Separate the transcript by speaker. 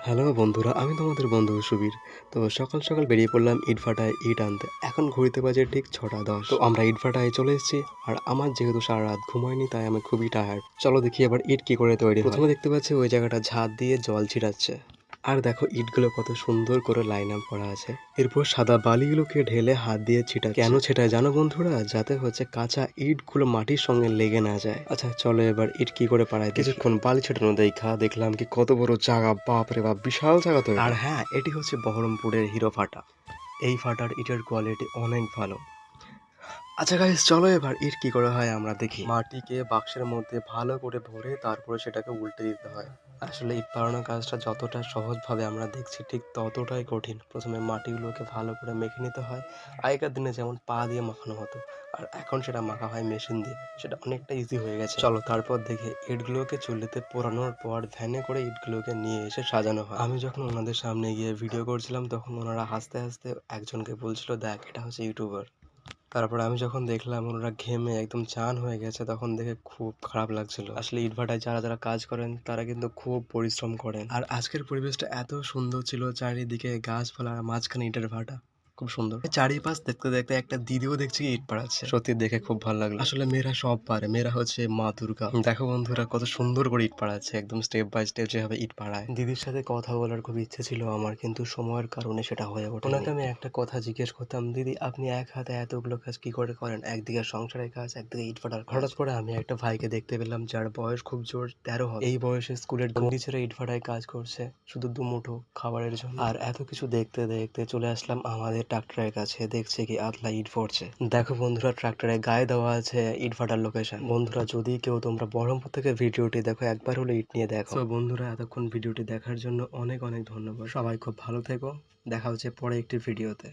Speaker 1: Hello বন্ধুরা, আমি তোমাদের বন্ধু সুবীর। তো সকাল সকাল বেরিয়ে পড়লাম ইটভাটায় ইট আনতে। এখন ঘড়িতে বাজে ঠিক 6টা 10। তো আমরা ইটভাটায় চলে এসেছি। আর আমার যেহেতু সারা রাত ঘুমাইনি, তাই আমি খুবই টায়ার্ড। চলো দেখি এবার ইট কি করে তৈরি হয়। প্রথমে দেখতে পাচ্ছি ওই জায়গাটা ঝাঁট দিয়ে জল ছিটাচ্ছে। আর দেখো ইটগুলো কত সুন্দর করে লাইন আপ করা আছে। এরপর সাদা বালিগুলোকে ঢেলে হাত দিয়ে ছিটাচ্ছে। কেন ছেটায় জানো বন্ধুরা? যাতে হচ্ছে কাঁচা ইটগুলো মাটির সঙ্গে লেগে না যায়। আচ্ছা চলো এবার ইট কি করে পাড়ায় দেখি। কিছুক্ষণ বালি ছেটানো দেখলাম কি কত বড় জায়গা, বাপ রে বাপ, বিশাল জায়গা তো। আর হ্যাঁ, এটি হচ্ছে বহরমপুরের হিরো ফাটা। এই ফাটার ইটের কোয়ালিটি অনেক ভালো। আচ্ছা গাইস, চলো এবার ইট কি করে হয় আমরা দেখি। মাটিকে বাক্সের মধ্যে ভালো করে ভরে তারপরে সেটাকে উল্টে দিতে হয়। আসলে ইট পাড়ানোর কাজটা যতটা সহজভাবে আমরা দেখছি ঠিক ততটাই কঠিন। প্রথমে মাটিগুলোকে ভালো করে মেখে নিতে হয়। আগেকার দিনে যেমন পা দিয়ে মাখানো হতো, আর এখন সেটা মাখা হয় মেশিন দিয়ে। সেটা অনেকটা ইজি হয়ে গেছে। চলো তারপর দেখে ইটগুলোকে চুল্লিতে পোড়ানোর পর ভ্যানে করে ইটগুলোকে নিয়ে এসে সাজানো হয়। আমি যখন ওনাদের সামনে গিয়ে ভিডিও করছিলাম তখন ওনারা হাসতে হাসতে একজনকে বলছিল, দেখ এটা হচ্ছে ইউটিউবার। তারপরে আমি যখন দেখলাম ওনারা ঘেমে একদম চান হয়ে গেছে, তখন দেখে খুব খারাপ লাগছিল। আসলে ইটভাটায় যারা যারা কাজ করেন তারা কিন্তু খুব পরিশ্রম করেন। আর আজকের পরিবেশটা এত সুন্দর ছিল, চারিদিকে গাছপালা, মাঝখানে ইটের ভাটা, খুব সুন্দর। চারিপাশ দেখতে দেখতে একটা দিদিও দেখছি ইট পাড়াচ্ছে। সত্যি দেখে খুব ভালো লাগলো। আসলে মেয়েরা সব পারে, মেয়েরা হচ্ছে মা দুর্গা। দেখো বন্ধুরা কত সুন্দর করে ইট পাড়াচ্ছে, একদম স্টেপ বাই স্টেপ যেভাবে ইট পাড়ায়। দিদির সাথে কথা বলার খুব ইচ্ছে ছিল আমার, কিন্তু সময়ের কারণে সেটা হয়ে ওঠে। ওনাকে আমি একটা কথা জিজ্ঞেস করতাম, দিদি আপনি এক হাতে এতগুলো কাজ কি করে করেন? একদিকে সংসারের কাজ, একদিকে ইট ভাটার কাজ। হঠাৎ করে আমি একটা ভাইকে দেখতে পেলাম যার বয়স খুব জোর 13 হবে। এই বয়সে স্কুলের গন্ডি ছেড়ে ইট ভাটায় কাজ করছে, শুধু দুমুঠো খাবারের জন্য। আর এত কিছু দেখতে দেখতে চলে আসলাম আমাদের ট্রাক্টরের কাছে। দেখছে কি আতলা ইট পড়ছে। দেখো বন্ধুরা, ট্রাক্টরের গায়ে দেওয়া আছে ইট ভাটার লোকেশন। বন্ধুরা যদি কেউ তোমরা বহরমপুর থেকে ভিডিওটি দেখো, একবার হলো ইট নিয়ে দেখো। তো বন্ধুরা এতক্ষণ ভিডিওটি দেখার জন্য অনেক অনেক ধন্যবাদ। সবাই খুব ভালো থেকো। দেখা হচ্ছে পরে একটি ভিডিওতে।